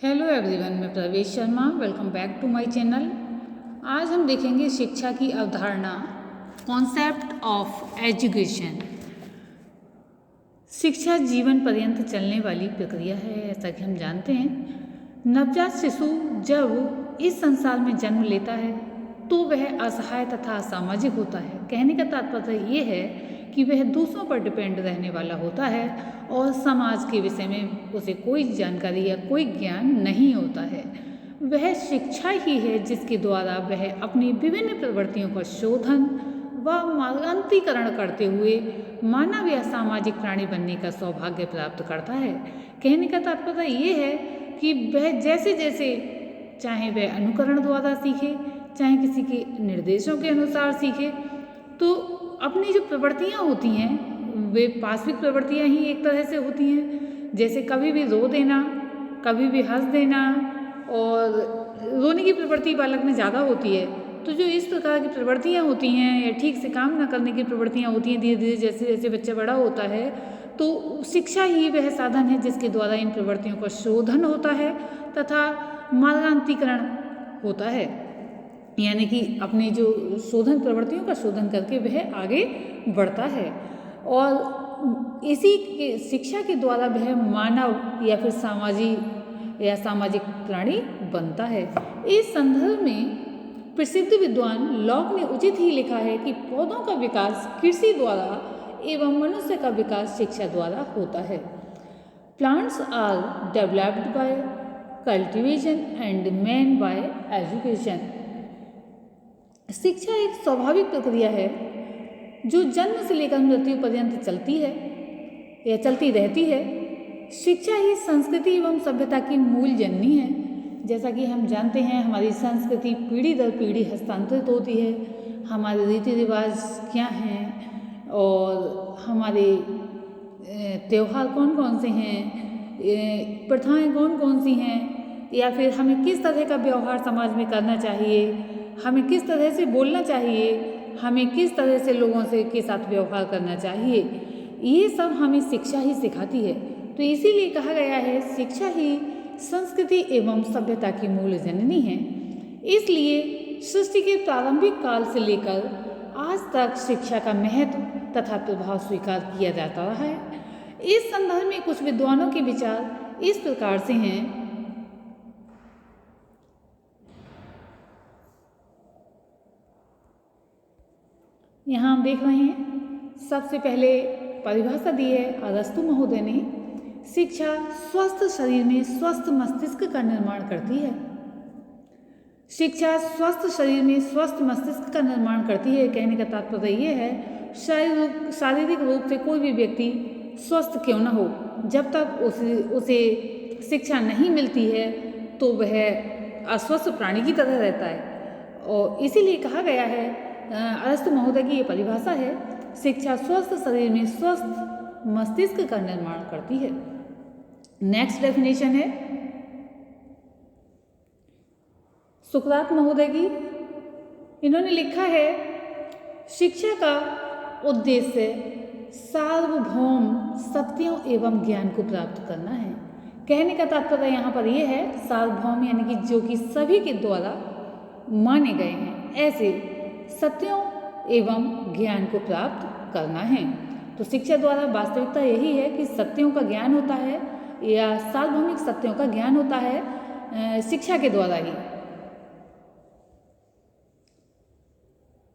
Hello everyone, मैं Pravesh Sharma. Welcome back to my channel. आज हम देखेंगे शिक्षा की अवधारणा, कॉन्सेप्ट ऑफ एजुकेशन। शिक्षा जीवन पर्यंत चलने वाली प्रक्रिया है, ऐसा कि हम जानते हैं। नवजात शिशु जब इस संसार में जन्म लेता है तो वह असहाय तथा असामाजिक होता है। कहने का तात्पर्य ये है कि वह दूसरों पर डिपेंड रहने वाला होता है और समाज के विषय में उसे कोई जानकारी या कोई ज्ञान नहीं होता है। वह शिक्षा ही है जिसके द्वारा वह अपनी विभिन्न प्रवृत्तियों का शोधन व मार्गांतरीकरण करते हुए मानव या सामाजिक प्राणी बनने का सौभाग्य प्राप्त करता है। कहने का तात्पर्य ये है कि वह जैसे जैसे चाहे वह अनुकरण द्वारा सीखे, चाहे किसी के निर्देशों के अनुसार सीखे, तो अपनी जो प्रवृत्तियाँ होती हैं वे पाश्विक प्रवृत्तियाँ ही एक तरह से होती हैं। जैसे कभी भी रो देना, कभी भी हंस देना, और रोने की प्रवृत्ति बालक में ज़्यादा होती है। तो जो इस प्रकार की प्रवृत्तियाँ होती हैं या ठीक से काम न करने की प्रवृत्तियाँ होती हैं, धीरे धीरे जैसे जैसे बच्चा बड़ा होता है तो शिक्षा ही वह साधन है जिसके द्वारा इन प्रवृत्तियों का शोधन होता है तथा मार्गांतरीकरण होता है। यानी कि अपने जो शोधन प्रवृत्तियों का शोधन करके वह आगे बढ़ता है और इसी के शिक्षा के द्वारा वह मानव या फिर सामाजिक प्राणी बनता है। इस संदर्भ में प्रसिद्ध विद्वान लॉक ने उचित ही लिखा है कि पौधों का विकास कृषि द्वारा एवं मनुष्य का विकास शिक्षा द्वारा होता है। Plants are developed by cultivation and man by education. शिक्षा एक स्वाभाविक प्रक्रिया है जो जन्म से लेकर मृत्यु पर्यंत चलती है या चलती रहती है। शिक्षा ही संस्कृति एवं सभ्यता की मूल जननी है। जैसा कि हम जानते हैं, हमारी संस्कृति पीढ़ी दर पीढ़ी हस्तांतरित होती है। हमारे रीति रिवाज क्या हैं और हमारे त्यौहार कौन कौन से हैं, प्रथाएं कौन कौन सी हैं, या फिर हमें किस तरह का व्यवहार समाज में करना चाहिए, हमें किस तरह से बोलना चाहिए, हमें किस तरह से लोगों के साथ व्यवहार करना चाहिए, ये सब हमें शिक्षा ही सिखाती है। तो इसीलिए कहा गया है शिक्षा ही संस्कृति एवं सभ्यता की मूल जननी है। इसलिए सृष्टि के प्रारंभिक काल से लेकर आज तक शिक्षा का महत्व तथा प्रभाव स्वीकार किया जाता रहा है। इस संदर्भ में कुछ विद्वानों के विचार इस प्रकार से हैं। यहाँ हम देख रहे हैं, सबसे पहले परिभाषा दी है अरस्तु महोदय ने। शिक्षा स्वस्थ शरीर में स्वस्थ मस्तिष्क का निर्माण करती है। शिक्षा स्वस्थ शरीर में स्वस्थ मस्तिष्क का निर्माण करती है। कहने का तात्पर्य ये है, शारीरिक रूप से कोई भी व्यक्ति स्वस्थ क्यों न हो, जब तक उसे शिक्षा नहीं मिलती है तो वह अस्वस्थ प्राणी की तरह रहता है। और इसीलिए कहा गया है, अरस्तु महोदय की ये परिभाषा है, शिक्षा स्वस्थ शरीर में स्वस्थ मस्तिष्क का निर्माण करती है। नेक्स्ट डेफिनेशन है सुकरात महोदय की। इन्होंने लिखा है, शिक्षा का उद्देश्य सार्वभौम सत्यों एवं ज्ञान को प्राप्त करना है। कहने का तात्पर्य यहाँ पर यह है, सार्वभौम यानी कि जो कि सभी के द्वारा माने गए हैं, ऐसे सत्यों एवं ज्ञान को प्राप्त करना है। तो शिक्षा द्वारा वास्तविकता यही है कि सत्यों का ज्ञान होता है या सार्वभौमिक सत्यों का ज्ञान होता है शिक्षा के द्वारा ही।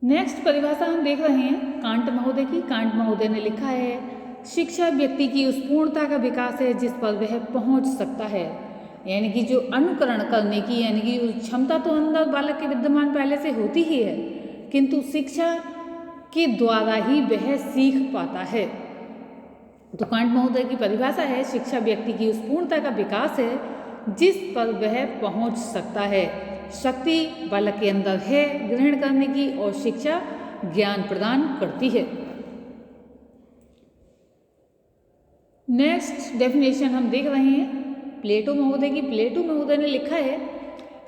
नेक्स्ट परिभाषा हम देख रहे हैं कांट महोदय की। कांट महोदय ने लिखा है, शिक्षा व्यक्ति की उस पूर्णता का विकास है जिस पर वह पहुंच सकता है। यानी कि जो अनुकरण करने की, यानी कि क्षमता तो अंदर बालक के विद्यमान पहले से होती ही है, किंतु शिक्षा के द्वारा ही वह सीख पाता है। तो कांट महोदय की परिभाषा है, शिक्षा व्यक्ति की उस पूर्णता का विकास है जिस पर वह पहुंच सकता है। शक्ति बालक के अंदर है ग्रहण करने की, और शिक्षा ज्ञान प्रदान करती है। नेक्स्ट डेफिनेशन हम देख रहे हैं प्लेटो महोदय की। प्लेटो महोदय ने लिखा है,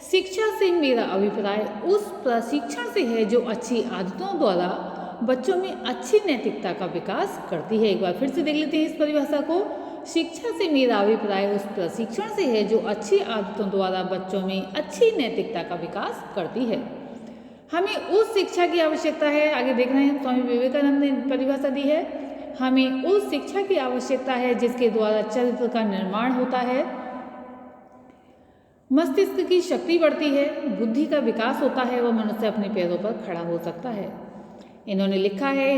शिक्षा से मेरा अभिप्राय उस प्रशिक्षण से है जो अच्छी आदतों द्वारा बच्चों में अच्छी नैतिकता का विकास करती है। एक बार फिर से देख लेते हैं इस परिभाषा को। शिक्षा से मेरा अभिप्राय उस प्रशिक्षण से है जो अच्छी आदतों द्वारा बच्चों में अच्छी नैतिकता का विकास करती है। हमें उस शिक्षा की आवश्यकता है, आगे देख रहे हैं स्वामी विवेकानंद ने परिभाषा दी है, हमें उस शिक्षा की आवश्यकता है जिसके द्वारा चरित्र का निर्माण होता है, मस्तिष्क की शक्ति बढ़ती है, बुद्धि का विकास होता है व मनुष्य अपने पैरों पर खड़ा हो सकता है। इन्होंने लिखा है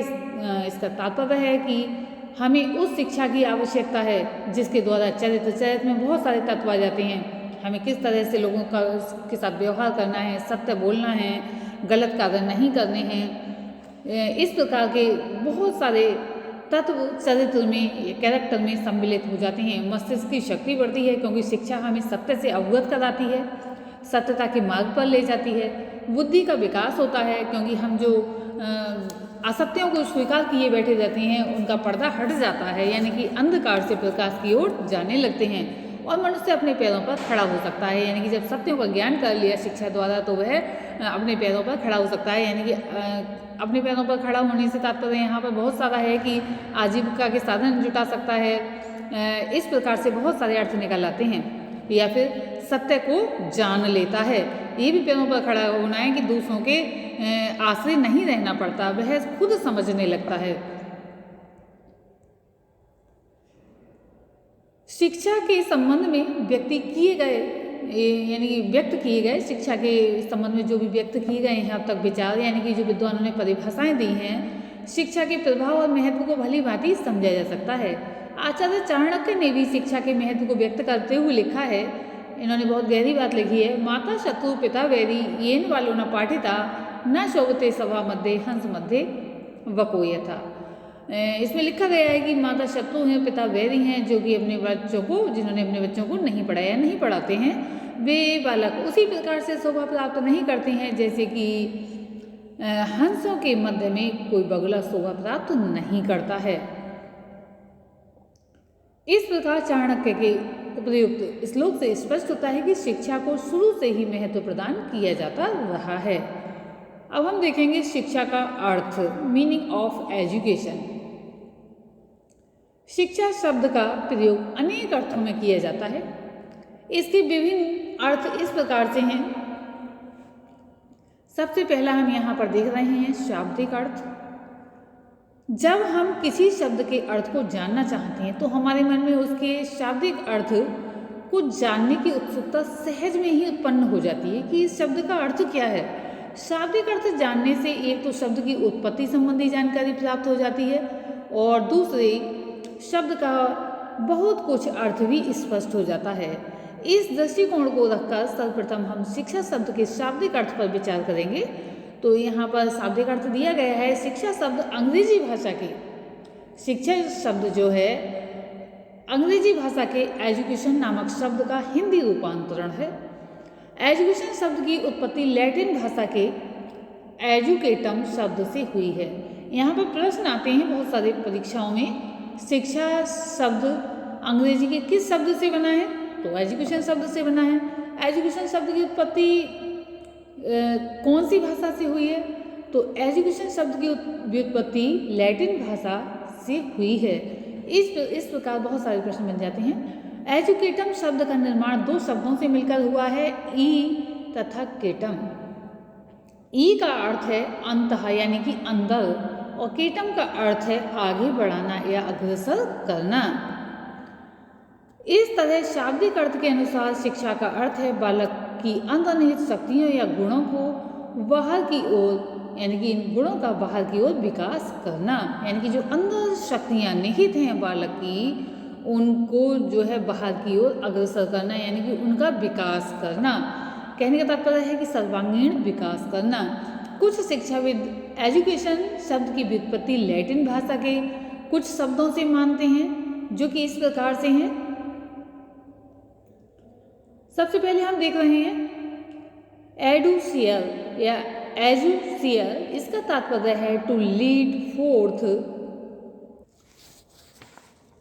इसका तात्पर्य है कि हमें उस शिक्षा की आवश्यकता है जिसके द्वारा चरित्र में बहुत सारे तत्व आ जाते हैं। हमें किस तरह से लोगों के साथ व्यवहार करना है, सत्य बोलना है, गलत कार्य नहीं करने हैं, इस प्रकार के बहुत सारे तत्व चरित्र में, कैरेक्टर में सम्मिलित हो जाते हैं। मस्तिष्क की शक्ति बढ़ती है क्योंकि शिक्षा हमें सत्य से अवगत कराती है, सत्यता के मार्ग पर ले जाती है। बुद्धि का विकास होता है क्योंकि हम जो असत्यों को स्वीकार किए बैठे रहते हैं उनका पर्दा हट जाता है, यानी कि अंधकार से प्रकाश की ओर जाने लगते हैं और मनुष्य अपने पैरों पर खड़ा हो सकता है। यानी कि जब सत्यों का ज्ञान कर लिया शिक्षा द्वारा तो वह अपने पैरों पर खड़ा हो सकता है। यानी कि अपने पैरों पर खड़ा होने से तात्पर्य यहाँ पर बहुत सारा है कि आजीविका के साधन जुटा सकता है, इस प्रकार से बहुत सारे अर्थ निकल आते हैं। या फिर सत्य को जान लेता है, ये भी पैरों पर खड़ा होना है कि दूसरों के आश्रय नहीं रहना पड़ता, वह खुद समझने लगता है। शिक्षा के संबंध में व्यक्त किए गए शिक्षा के संबंध में जो भी व्यक्त किए गए हैं अब तक विचार, यानी कि जो विद्वानों ने परिभाषाएं दी हैं, शिक्षा के प्रभाव और महत्व को भली भांति समझा जा सकता है। आचार्य चाणक्य ने भी शिक्षा के महत्व को व्यक्त करते हुए लिखा है, इन्होंने बहुत गहरी बात लिखी है। माता शत्रु पिता वैरी येन वालो न पाठिता न शोभते सभा मध्य हंस मध्य वको यथा। इसमें लिखा गया है कि माता शत्रु हैं, पिता वैरी हैं, जो कि जिन्होंने अपने बच्चों को नहीं पढ़ाया, नहीं पढ़ाते हैं, वे बालक उसी प्रकार से शोभा प्राप्त नहीं करते हैं जैसे कि हंसों के मध्य में कोई बगुला शोभा प्राप्त नहीं करता है। इस प्रकार चाणक्य के उपयुक्त श्लोक से स्पष्ट होता है कि शिक्षा को शुरू से ही महत्व प्रदान किया जाता रहा है। अब हम देखेंगे शिक्षा का अर्थ, मीनिंग ऑफ एजुकेशन। शिक्षा शब्द का प्रयोग अनेक अर्थों में किया जाता है। इसके विभिन्न अर्थ इस प्रकार से हैं। सबसे पहला हम यहाँ पर देख रहे हैं शाब्दिक अर्थ। जब हम किसी शब्द के अर्थ को जानना चाहते हैं तो हमारे मन में उसके शाब्दिक अर्थ को जानने की उत्सुकता सहज में ही उत्पन्न हो जाती है कि इस शब्द का अर्थ क्या है। शाब्दिक अर्थ जानने से एक तो शब्द की उत्पत्ति संबंधी जानकारी प्राप्त हो जाती है और दूसरे शब्द का बहुत कुछ अर्थ भी स्पष्ट हो जाता है। इस दृष्टिकोण को रखकर सर्वप्रथम हम शिक्षा शब्द के शाब्दिक अर्थ पर विचार करेंगे। तो यहाँ पर शाब्दिक अर्थ दिया गया है। शिक्षा शब्द अंग्रेजी भाषा के, शिक्षा शब्द जो है अंग्रेजी भाषा के एजुकेशन नामक शब्द का हिंदी रूपांतरण है। एजुकेशन शब्द की उत्पत्ति लैटिन भाषा के एजुकेटम शब्द से हुई है। यहाँ पर प्रश्न आते हैं बहुत सारे परीक्षाओं में, शिक्षा शब्द अंग्रेजी के किस शब्द से बना है? तो एजुकेशन शब्द से बना है। एजुकेशन शब्द की उत्पत्ति कौन सी भाषा से हुई है? तो एजुकेशन शब्द की व्युत्पत्ति लैटिन भाषा से हुई है। इस प्रकार बहुत सारे प्रश्न बन जाते हैं। एजुकेटम शब्द का निर्माण दो शब्दों से मिलकर हुआ है, ई तथा केटम। ई का अर्थ है अंतः यानी कि अंदर और केटम का अर्थ है आगे बढ़ाना या अग्रसर करना। इस तरह शाब्दिक अर्थ के अनुसार शिक्षा का अर्थ है बालक की अंतर्निहित शक्तियों या गुणों को बाहर की ओर, यानी कि इन गुणों का बाहर की ओर विकास करना, यानी कि जो अंदर शक्तियाँ निहित हैं बालक की उनको जो है बाहर की ओर अग्रसर करना, यानी कि उनका विकास करना। कहने का तात्पर्य है कि सर्वांगीण विकास करना। कुछ शिक्षाविद एजुकेशन शब्द की व्युत्पत्ति लैटिन भाषा के कुछ शब्दों से मानते हैं जो कि इस प्रकार से हैं। सबसे पहले हम देख रहे हैं एडुसियर या एजुसियर। इसका तात्पर्य है टू लीड फोर्थ।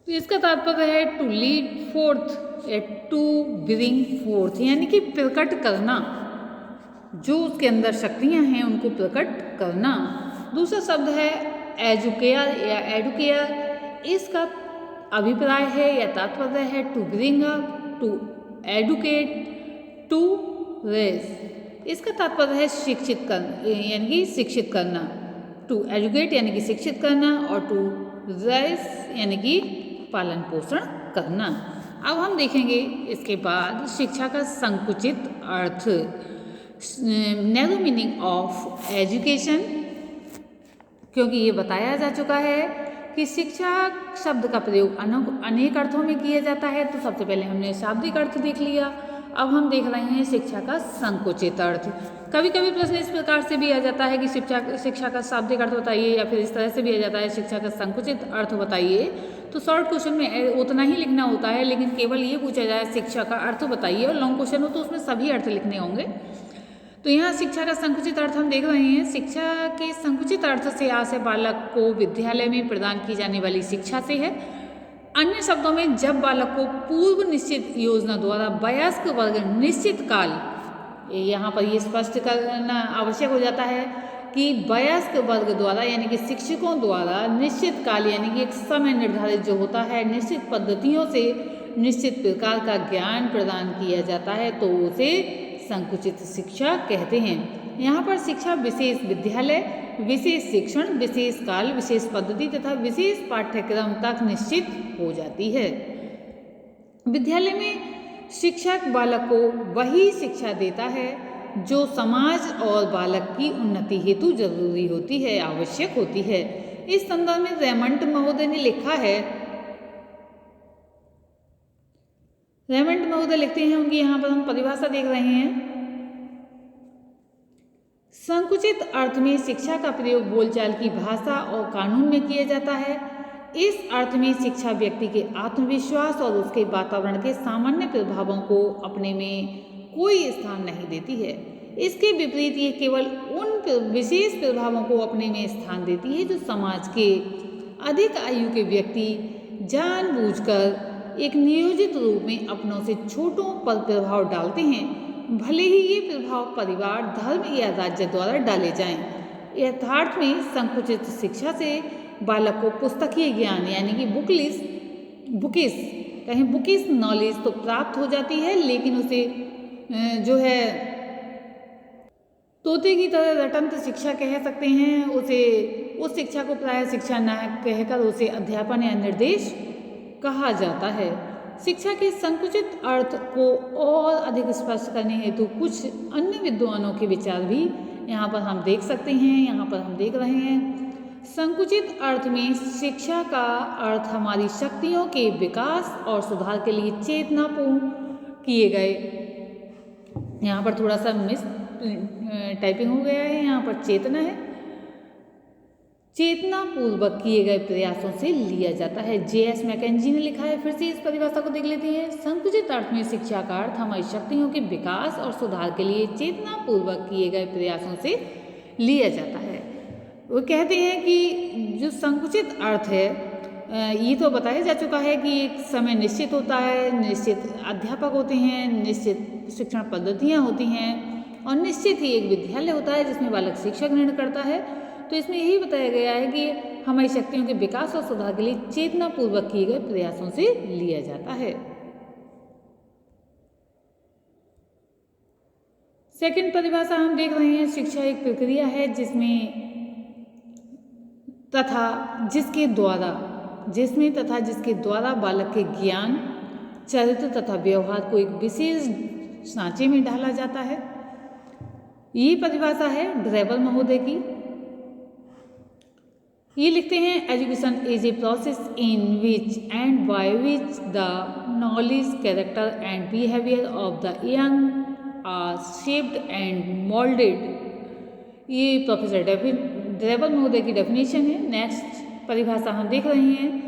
तो इसका तात्पर्य है टू लीड फोर्थ या टू ब्रिंग फोर्थ, यानी कि प्रकट करना, जो उसके अंदर शक्तियां हैं उनको प्रकट करना। दूसरा शब्द है एजुकेयर या एडुकेयर। इसका अभिप्राय है या तात्पर्य है to bring up, to educate, to raise. इसका तात्पर्य है शिक्षित कर यानी कि शिक्षित करना, टू एजुकेट यानी कि शिक्षित करना, और टू रेस यानी कि पालन पोषण करना। अब हम देखेंगे इसके बाद शिक्षा का संकुचित अर्थ, नैरो मीनिंग ऑफ एजुकेशन, क्योंकि ये बताया जा चुका है कि शिक्षा शब्द का प्रयोग अनेक अर्थों में किया जाता है। तो सबसे पहले हमने शाब्दिक अर्थ देख लिया, अब हम देख रहे हैं शिक्षा का संकुचित अर्थ। कभी कभी प्रश्न इस प्रकार से भी आ जाता है कि शिक्षा का शाब्दिक अर्थ बताइए, या फिर इस तरह से भी आ जाता है शिक्षा का संकुचित अर्थ बताइए। तो शॉर्ट क्वेश्चन में उतना ही लिखना होता है, लेकिन केवल ये पूछा जाए शिक्षा का अर्थ बताइए, और लॉन्ग क्वेश्चन हो तो उसमें सभी अर्थ लिखने होंगे। तो यहाँ शिक्षा का संकुचित अर्थ हम देख रहे हैं। शिक्षा के संकुचित अर्थ से आशय बालक को विद्यालय में प्रदान की जाने वाली शिक्षा से है। अन्य शब्दों में, जब बालक को पूर्व निश्चित योजना द्वारा वयस्क वर्ग निश्चित काल, यहाँ पर ये स्पष्ट करना आवश्यक हो जाता है कि वयस्क वर्ग द्वारा यानी कि शिक्षकों द्वारा निश्चित काल यानी कि एक समय निर्धारित जो होता है, निश्चित पद्धतियों से निश्चित प्रकार का ज्ञान प्रदान किया जाता है, तो उसे संकुचित शिक्षा कहते हैं। यहाँ पर शिक्षा विशेष विद्यालय, विशेष शिक्षण, विशेष काल, विशेष पद्धति तथा विशेष पाठ्यक्रम तक निश्चित हो जाती है। विद्यालय में शिक्षक बालक को वही शिक्षा देता है जो समाज और बालक की उन्नति हेतु जरूरी होती है, आवश्यक होती है। इस संदर्भ में रेमंड महोदय ने लिखा है, रेमंड महोदय लिखते हैं, उनकी यहाँ पर हम परिभाषा देख रहे हैं। संकुचित अर्थ में शिक्षा का प्रयोग बोलचाल की भाषा और कानून में किया जाता है। इस अर्थ में शिक्षा व्यक्ति के आत्मविश्वास और उसके वातावरण के सामान्य प्रभावों को अपने में कोई स्थान नहीं देती है। इसके विपरीत ये केवल उन विशेष प्रभावों को अपने में स्थान देती है जो समाज के अधिक आयु के व्यक्ति जानबूझकर एक नियोजित रूप में अपनों से छोटों पर प्रभाव डालते हैं, भले ही ये प्रभाव परिवार, धर्म या राज्य द्वारा डाले जाएं। यथार्थ में संकुचित शिक्षा से बालक को पुस्तकीय ज्ञान यानी कि बुकिश नॉलेज तो प्राप्त हो जाती है, लेकिन उसे जो है तोते की तरह रटंत शिक्षा कह सकते हैं। उसे उस शिक्षा को प्राय शिक्षा न कहकर उसे अध्यापन या निर्देश कहा जाता है। शिक्षा के संकुचित अर्थ को और अधिक स्पष्ट करने हेतु कुछ अन्य विद्वानों के विचार भी यहाँ पर हम देख सकते हैं। यहाँ पर हम देख रहे हैं, संकुचित अर्थ में शिक्षा का अर्थ हमारी शक्तियों के विकास और सुधार के लिए चेतनापूर्ण किए गए, यहाँ पर थोड़ा सा मिस टाइपिंग हो गया है, यहाँ पर चेतना है, चेतनापूर्वक किए गए प्रयासों से लिया जाता है। J.S. मैकेंजी ने लिखा है, फिर से इस परिभाषा को देख लेते हैं। संकुचित अर्थ में शिक्षा का अर्थ हमारी शक्तियों के विकास और सुधार के लिए चेतनापूर्वक किए गए प्रयासों से लिया जाता है। वो कहते हैं कि जो संकुचित अर्थ है, ये तो बताया जा चुका है कि एक समय निश्चित होता है, निश्चित अध्यापक होते हैं, निश्चित शिक्षण पद्धतियाँ होती हैं, और निश्चित ही एक विद्यालय होता है जिसमें बालक शिक्षा ग्रहण करता है। तो इसमें यही बताया गया है कि हमारी शक्तियों के विकास और सुधार के लिए चेतनापूर्वक किए गए प्रयासों से लिया जाता है। सेकंड परिभाषा हम देख रहे हैं, शिक्षा एक प्रक्रिया है जिसमें तथा जिसके द्वारा बालक के ज्ञान, चरित्र तथा व्यवहार को एक विशेष सांचे में ढाला जाता है। ये परिभाषा है ड्रेबर महोदय की। ये लिखते हैं, education is a process in which and by which the knowledge, character and behaviour of the young are shaped and moulded. ये प्रोफेसर ड्रेबर महोदय की डेफिनेशन है। नेक्स्ट परिभाषा हम देख रहे हैं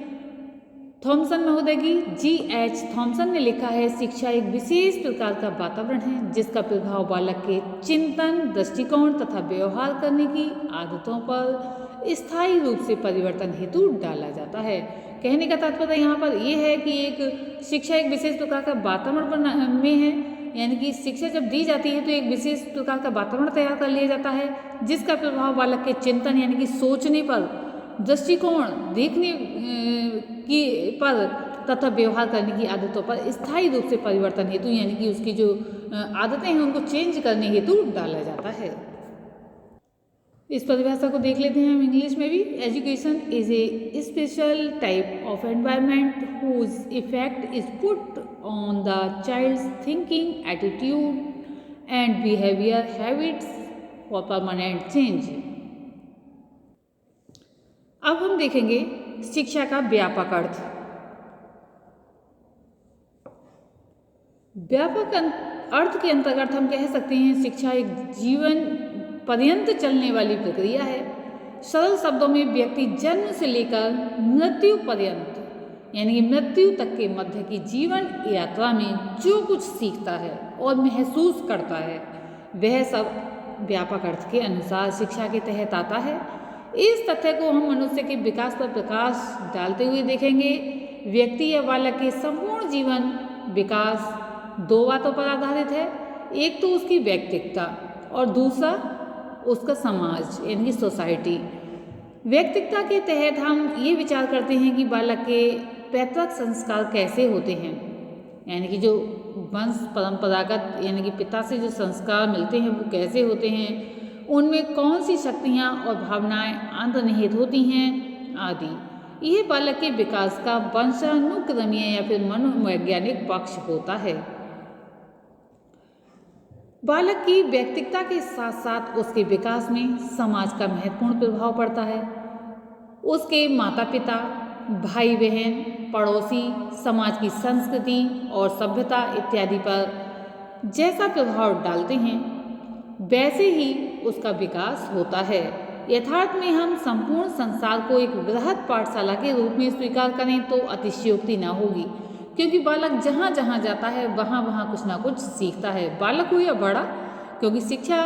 थॉमसन महोदय की। G.H. थॉमसन ने लिखा है, शिक्षा एक विशेष प्रकार का वातावरण है जिसका प्रभाव बालक के चिंतन, दृष्टिकोण तथा व्यवहार करने की आदतों पर स्थायी रूप से परिवर्तन हेतु डाला जाता है। कहने का तात्पर्य यहाँ पर यह है कि एक शिक्षा एक विशेष प्रकार का वातावरण में है, यानी कि शिक्षा जब दी जाती है तो एक विशेष प्रकार का वातावरण तैयार कर लिया जाता है जिसका प्रभाव बालक के चिंतन यानी कि सोचने पर, दृष्टिकोण, देखने की पर तथा व्यवहार करने की आदतों पर स्थायी रूप से परिवर्तन हेतु यानी कि उसकी जो आदतें हैं उनको चेंज करने हेतु डाला जाता है। इस परिभाषा को देख लेते हैं हम इंग्लिश में भी। Education is a special type of environment whose effect is put on the child's thinking, attitude and behaviour habits for permanent change. अब हम देखेंगे शिक्षा का व्यापक अर्थ। व्यापक अर्थ के अंतर्गत हम कह सकते हैं शिक्षा एक जीवन पर्यंत चलने वाली प्रक्रिया है। सरल शब्दों में व्यक्ति जन्म से लेकर मृत्यु पर्यंत यानी कि मृत्यु तक के मध्य की जीवन यात्रा में जो कुछ सीखता है और महसूस करता है वह सब व्यापक अर्थ के अनुसार शिक्षा के तहत आता है। इस तथ्य को हम मनुष्य के विकास पर प्रकाश डालते हुए देखेंगे। व्यक्ति या बालक के संपूर्ण जीवन विकास दो बातों पर आधारित है। एक तो उसकी व्यक्तित्वता और दूसरा उसका समाज यानी कि सोसाइटी। व्यक्तित्वता के तहत हम ये विचार करते हैं कि बालक के पैतृक संस्कार कैसे होते हैं, यानी कि जो वंश परंपरागत यानी कि पिता से जो संस्कार मिलते हैं वो कैसे होते हैं, उनमें कौन सी शक्तियाँ और भावनाएं अंतर्निहित होती हैं आदि। यह बालक के विकास का वंशानुक्रमीय या फिर मनोवैज्ञानिक पक्ष होता है। बालक की व्यक्तित्वता के साथ साथ उसके विकास में समाज का महत्वपूर्ण प्रभाव पड़ता है। उसके माता पिता, भाई बहन, पड़ोसी, समाज की संस्कृति और सभ्यता इत्यादि पर जैसा प्रभाव डालते हैं वैसे ही उसका विकास होता है। यथार्थ में हम संपूर्ण संसार को एक बृहद पाठशाला के रूप में स्वीकार करें तो अतिशयोक्ति न होगी, क्योंकि बालक जहाँ जहाँ जाता है वहाँ वहाँ कुछ ना कुछ सीखता है, बालक हो या बड़ा, क्योंकि शिक्षा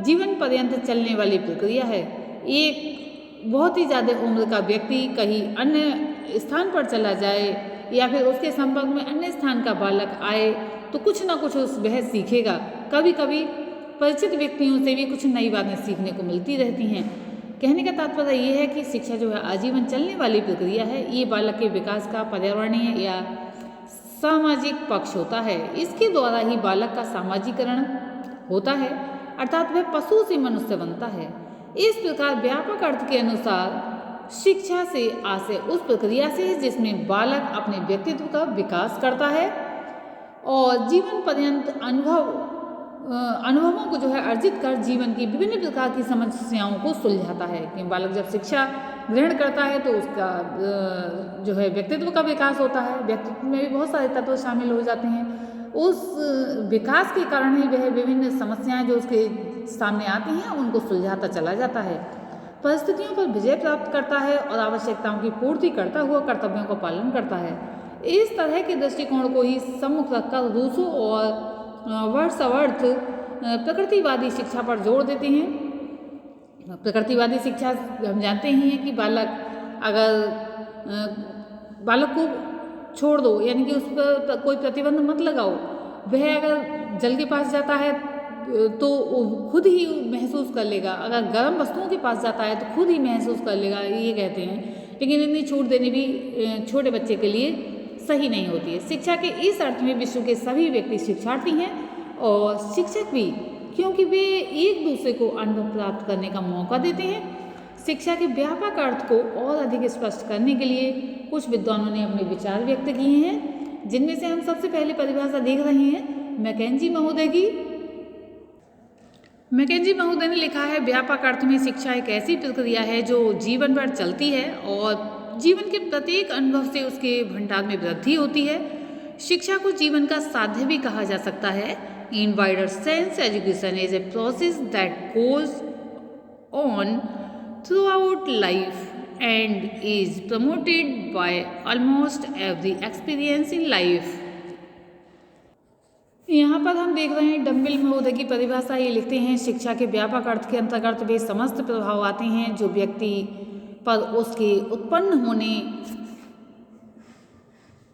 जीवन पर्यंत चलने वाली प्रक्रिया है। एक बहुत ही ज़्यादा उम्र का व्यक्ति कहीं अन्य स्थान पर चला जाए या फिर उसके संपर्क में अन्य स्थान का बालक आए तो कुछ ना कुछ वह सीखेगा। कभी कभी परिचित व्यक्तियों से भी कुछ नई बातें सीखने को मिलती रहती हैं। कहने का तात्पर्य ये है कि शिक्षा जो है आजीवन चलने वाली प्रक्रिया है। ये बालक के विकास का पर्यावरणीय या सामाजिक पक्ष होता है। इसके द्वारा ही बालक का सामाजिकरण होता है, अर्थात वह पशु से मनुष्य बनता है। इस प्रकार व्यापक अर्थ के अनुसार शिक्षा से आशय उस प्रक्रिया से है जिसमें बालक अपने व्यक्तित्व का विकास करता है और जीवन पर्यंत अनुभवों को जो है अर्जित कर जीवन की विभिन्न प्रकार की समस्याओं को सुलझाता है। कि बालक जब शिक्षा ग्रहण करता है तो उसका जो है व्यक्तित्व का विकास होता है। व्यक्तित्व में भी बहुत सारे तत्व शामिल हो जाते हैं। उस विकास के कारण ही वह विभिन्न समस्याएं जो उसके सामने आती हैं उनको सुलझाता चला जाता है, परिस्थितियों पर विजय प्राप्त करता है और आवश्यकताओं की पूर्ति करता हुआ कर्तव्यों का पालन करता है। इस तरह के दृष्टिकोण को ही सम्मुख रखकर रूसो और वर्ड्सवर्थ प्रकृतिवादी शिक्षा पर जोर देते हैं। प्रकृतिवादी शिक्षा हम जानते ही हैं कि बालक को छोड़ दो, यानी कि उस पर कोई प्रतिबंध मत लगाओ। वह अगर जल के पास जाता है तो खुद ही महसूस कर लेगा, अगर गर्म वस्तुओं के पास जाता है तो खुद ही महसूस कर लेगा, ये कहते हैं। लेकिन इतनी छूट देने भी छोटे बच्चे के लिए सही नहीं होती है। शिक्षा के इस अर्थ में विश्व के सभी व्यक्ति शिक्षार्थी हैं और शिक्षक भी, क्योंकि वे एक दूसरे को अनुभव प्राप्त करने का मौका देते हैं। शिक्षा के व्यापक अर्थ को और अधिक स्पष्ट करने के लिए कुछ विद्वानों ने अपने विचार व्यक्त किए हैं, जिनमें से हम सबसे पहले परिभाषा देख रहे हैं मैकेंजी महोदय की। मैकेंजी महोदय ने लिखा है, व्यापक अर्थ में शिक्षा एक ऐसी प्रक्रिया है जो जीवन भर चलती है और जीवन के प्रत्येक अनुभव से उसके भंडार में वृद्धि होती है। शिक्षा को जीवन का साध्य भी कहा जा सकता है। In wider sense education is a process that goes on throughout life and is promoted by almost every experience in life. यहाँ पर हम देख रहे हैं डम्बिल महोदय की परिभाषा। ये लिखते हैं, शिक्षा के व्यापक अर्थ के अंतर्गत वे समस्त प्रभाव आते हैं जो व्यक्ति पर उसके उत्पन्न होने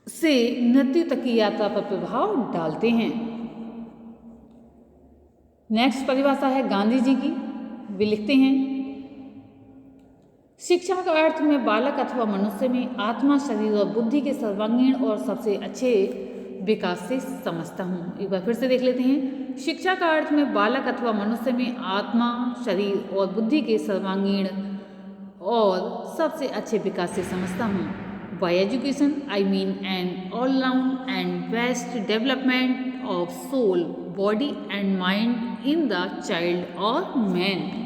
से मृत्यु तक की यात्रा पर प्रभाव डालते हैं। नेक्स्ट परिभाषा है गांधी जी की। वे लिखते हैं, शिक्षा का अर्थ मैं बालक अथवा मनुष्य में आत्मा, शरीर और बुद्धि के सर्वांगीण और सबसे अच्छे विकास से समझता हूँ। एक बार फिर से देख लेते हैं। शिक्षा का अर्थ मैं बालक अथवा मनुष्य में आत्मा, शरीर और बुद्धि के सर्वांगीण और सबसे अच्छे विकास से समझता हूँ। By education I mean an all round and best development of soul, body and mind in the child और मैन।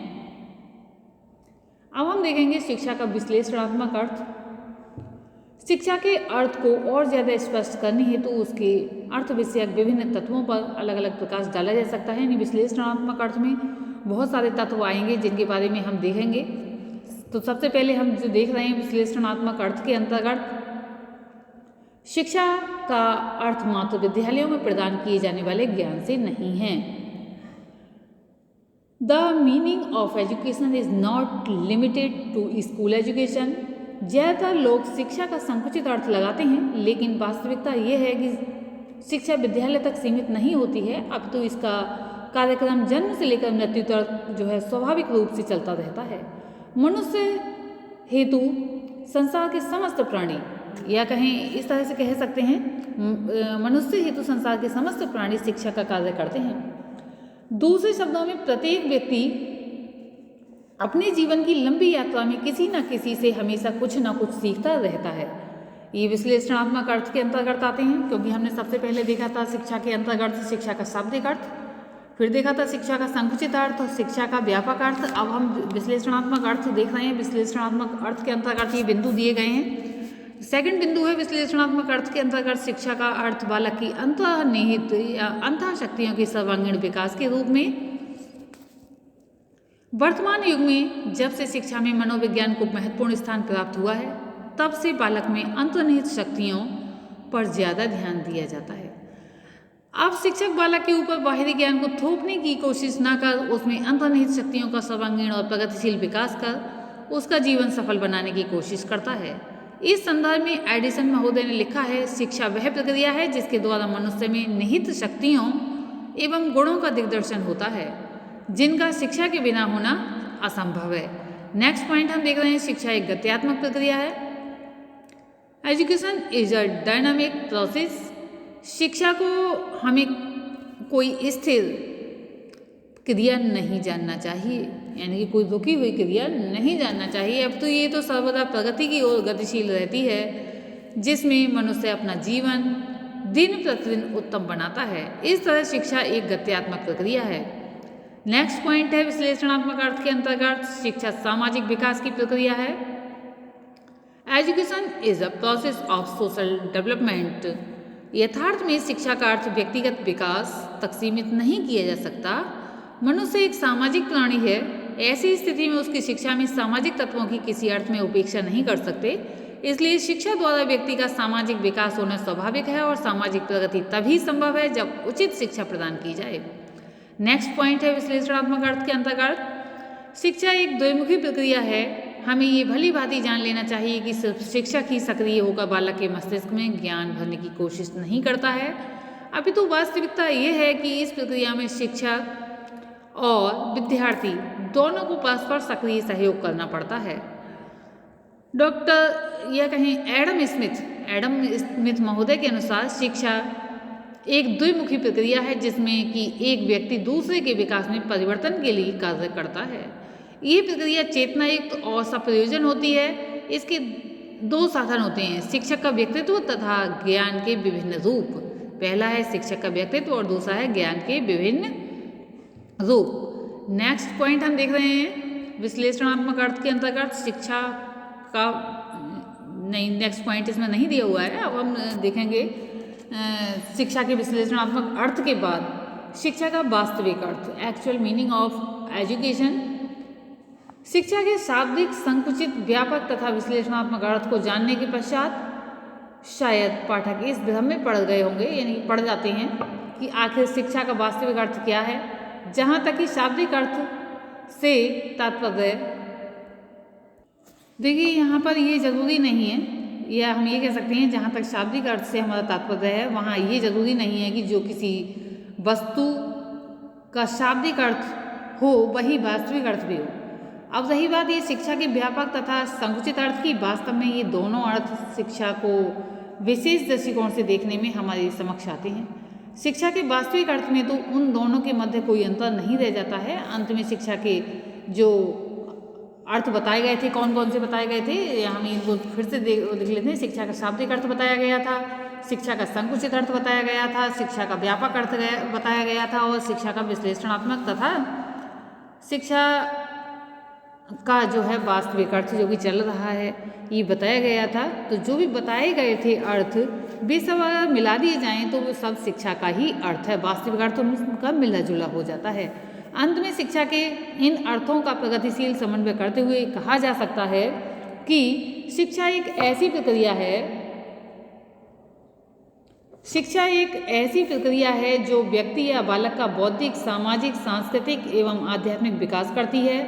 अब हम देखेंगे शिक्षा का विश्लेषणात्मक अर्थ। शिक्षा के अर्थ को और ज़्यादा स्पष्ट करने हेतु उसके अर्थ विषयक विभिन्न तत्वों पर अलग अलग प्रकाश डाला जा सकता है। यानी विश्लेषणात्मक अर्थ में बहुत सारे तत्व आएंगे जिनके बारे में हम देखेंगे। तो सबसे पहले हम जो देख रहे हैं विश्लेषणात्मक अर्थ के अंतर्गत, शिक्षा का अर्थ मात्र विद्यालयों में प्रदान किए जाने वाले ज्ञान से नहीं है। The meaning of education is not limited to school education. ज़्यादातर लोग शिक्षा का संकुचित अर्थ लगाते हैं, लेकिन वास्तविकता ये है कि शिक्षा विद्यालय तक सीमित नहीं होती है। अब तो इसका कार्यक्रम जन्म से लेकर मृत्यु तक जो है स्वाभाविक रूप से चलता रहता है। मनुष्य हेतु संसार के समस्त प्राणी, या कहें इस तरह से कह सकते हैं, मनुष्य हेतु संसार के समस्त प्राणी शिक्षा का कार्य करते हैं। दूसरे शब्दों में प्रत्येक व्यक्ति अपने जीवन की लंबी यात्रा में किसी न किसी से हमेशा कुछ न कुछ सीखता रहता है। ये विश्लेषणात्मक अर्थ के अंतर्गत आते हैं, क्योंकि हमने सबसे पहले देखा था शिक्षा के अंतर्गत शिक्षा का शाब्दिक अर्थ, फिर देखा था शिक्षा का संकुचित अर्थ और शिक्षा का व्यापक अर्थ। अब हम विश्लेषणात्मक अर्थ देख रहे हैं। विश्लेषणात्मक अर्थ के अंतर्गत ये बिंदु दिए गए हैं। सेकंड बिंदु है विश्लेषणात्मक अर्थ के अंतर्गत शिक्षा का अर्थ बालक की अंतर्निहित या अंतः शक्तियों के सर्वांगीण विकास के रूप में। वर्तमान युग में जब से शिक्षा में मनोविज्ञान को महत्वपूर्ण स्थान प्राप्त हुआ है, तब से बालक में अंतर्निहित शक्तियों पर ज़्यादा ध्यान दिया जाता है। अब शिक्षक बालक के ऊपर बाहरी ज्ञान को थोपने की कोशिश न कर उसमें अंतर्निहित शक्तियों का सर्वांगीण और प्रगतिशील विकास कर उसका जीवन सफल बनाने की कोशिश करता है। इस संदर्भ में एडिसन महोदय ने लिखा है, शिक्षा वह प्रक्रिया है जिसके द्वारा मनुष्य में निहित शक्तियों एवं गुणों का दिग्दर्शन होता है, जिनका शिक्षा के बिना होना असंभव है। नेक्स्ट पॉइंट हम देख रहे हैं, शिक्षा एक गत्यात्मक प्रक्रिया है। Education is a dynamic process. शिक्षा को हमें कोई स्थिर क्रिया नहीं जानना चाहिए, यानी कि कोई रुकी हुई क्रिया नहीं जानना चाहिए। अब तो ये तो सर्वदा प्रगति की ओर गतिशील रहती है, जिसमें मनुष्य अपना जीवन दिन प्रतिदिन उत्तम बनाता है। इस तरह शिक्षा एक गत्यात्मक प्रक्रिया है। नेक्स्ट पॉइंट है विश्लेषणात्मक अर्थ के अंतर्गत शिक्षा सामाजिक विकास की प्रक्रिया है। Education is a process of social development. यथार्थ में शिक्षा का अर्थ व्यक्तिगत विकास तक सीमित नहीं किया जा सकता। मनुष्य एक सामाजिक प्राणी है। ऐसी स्थिति में उसकी शिक्षा में सामाजिक तत्वों की किसी अर्थ में उपेक्षा नहीं कर सकते। इसलिए शिक्षा द्वारा व्यक्ति का सामाजिक विकास होना स्वाभाविक है और सामाजिक प्रगति तभी संभव है जब उचित शिक्षा प्रदान की जाए। नेक्स्ट पॉइंट है विश्लेषणात्मक अर्थ के अंतर्गत शिक्षा एक द्विमुखी प्रक्रिया है। हमें ये भली भांति जान लेना चाहिए कि सिर्फ शिक्षक ही सक्रिय होकर बालक के मस्तिष्क में ज्ञान भरने की कोशिश नहीं करता है, अपितु वास्तविकता ये है कि इस प्रक्रिया में शिक्षक और विद्यार्थी दोनों को परस्पर सक्रिय सहयोग करना पड़ता है। डॉक्टर या कहें एडम स्मिथ महोदय के अनुसार शिक्षा एक द्विमुखी प्रक्रिया है, जिसमें कि एक व्यक्ति दूसरे के विकास में परिवर्तन के लिए कार्य करता है। ये प्रक्रिया चेतनायुक्त और सप्रयोजन होती है। इसके दो साधन होते हैं, शिक्षक का व्यक्तित्व तथा ज्ञान के विभिन्न रूप। पहला है शिक्षक का व्यक्तित्व और दूसरा है ज्ञान के विभिन्न रूप। नेक्स्ट पॉइंट हम देख रहे हैं विश्लेषणात्मक अर्थ के अंतर्गत शिक्षा का नेक्स्ट पॉइंट इसमें नहीं दिया हुआ है। अब हम देखेंगे शिक्षा के विश्लेषणात्मक अर्थ के बाद शिक्षा का वास्तविक अर्थ, एक्चुअल मीनिंग ऑफ एजुकेशन। शिक्षा के शाब्दिक, संकुचित, व्यापक तथा विश्लेषणात्मक अर्थ को जानने के पश्चात शायद पाठक इस भ्रम में पड़ गए होंगे, यानी पड़ जाते हैं कि आखिर शिक्षा का वास्तविक अर्थ क्या है। जहाँ तक कि शाब्दिक अर्थ से तात्पर्य, देखिए यहाँ पर ये जरूरी नहीं है, या हम ये कह सकते हैं जहाँ तक शाब्दिक अर्थ से हमारा तात्पर्य है वहाँ ये जरूरी नहीं है कि जो किसी वस्तु का शाब्दिक अर्थ हो वही वास्तविक अर्थ भी हो। अब रही बात ये शिक्षा के व्यापक तथा संकुचित अर्थ की, वास्तव में ये दोनों अर्थ शिक्षा को विशेष दृष्टिकोण से देखने में हमारे समक्ष आते हैं। शिक्षा के वास्तविक अर्थ में तो उन दोनों के मध्य कोई अंतर नहीं रह जाता है। अंत में शिक्षा के जो अर्थ बताए गए थे, कौन कौन से बताए गए थे, हम इनको फिर से देख लेते हैं। शिक्षा का शाब्दिक अर्थ बताया गया था, शिक्षा का संकुचित अर्थ बताया गया था, शिक्षा का व्यापक अर्थ बताया गया था और शिक्षा का विश्लेषणात्मक तथा शिक्षा का जो है वास्तविक अर्थ जो कि चल रहा है ये बताया गया था। तो जो भी बताए गए थे अर्थ वे सब अगर मिला दिए जाएं तो वो सब शिक्षा का ही अर्थ है, वास्तविक अर्थ उनका मिला जुला हो जाता है। अंत में शिक्षा के इन अर्थों का प्रगतिशील समन्वय करते हुए कहा जा सकता है कि शिक्षा एक ऐसी प्रक्रिया है जो व्यक्ति या बालक का बौद्धिक, सामाजिक, सांस्कृतिक एवं आध्यात्मिक विकास करती है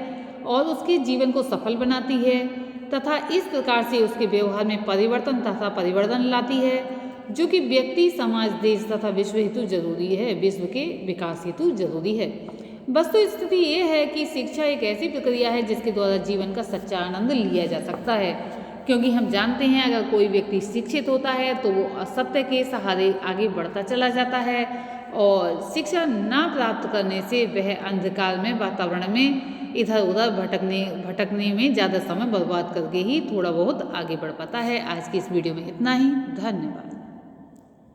और उसके जीवन को सफल बनाती है तथा इस प्रकार से उसके व्यवहार में परिवर्तन तथा परिवर्तन लाती है, जो कि व्यक्ति, समाज, देश तथा विश्व हेतु जरूरी है, विश्व के विकास हेतु जरूरी है। वस्तु स्थिति ये है कि शिक्षा एक ऐसी प्रक्रिया है जिसके द्वारा जीवन का सच्चा आनंद लिया जा सकता है, क्योंकि हम जानते हैं अगर कोई व्यक्ति शिक्षित होता है तो वो असत्य के सहारे आगे बढ़ता चला जाता है और शिक्षा ना प्राप्त करने से वह अंधकार में, वातावरण में इधर उधर भटकने में ज़्यादा समय बर्बाद करके ही थोड़ा बहुत आगे बढ़ पाता है। आज की इस वीडियो में इतना ही। धन्यवाद।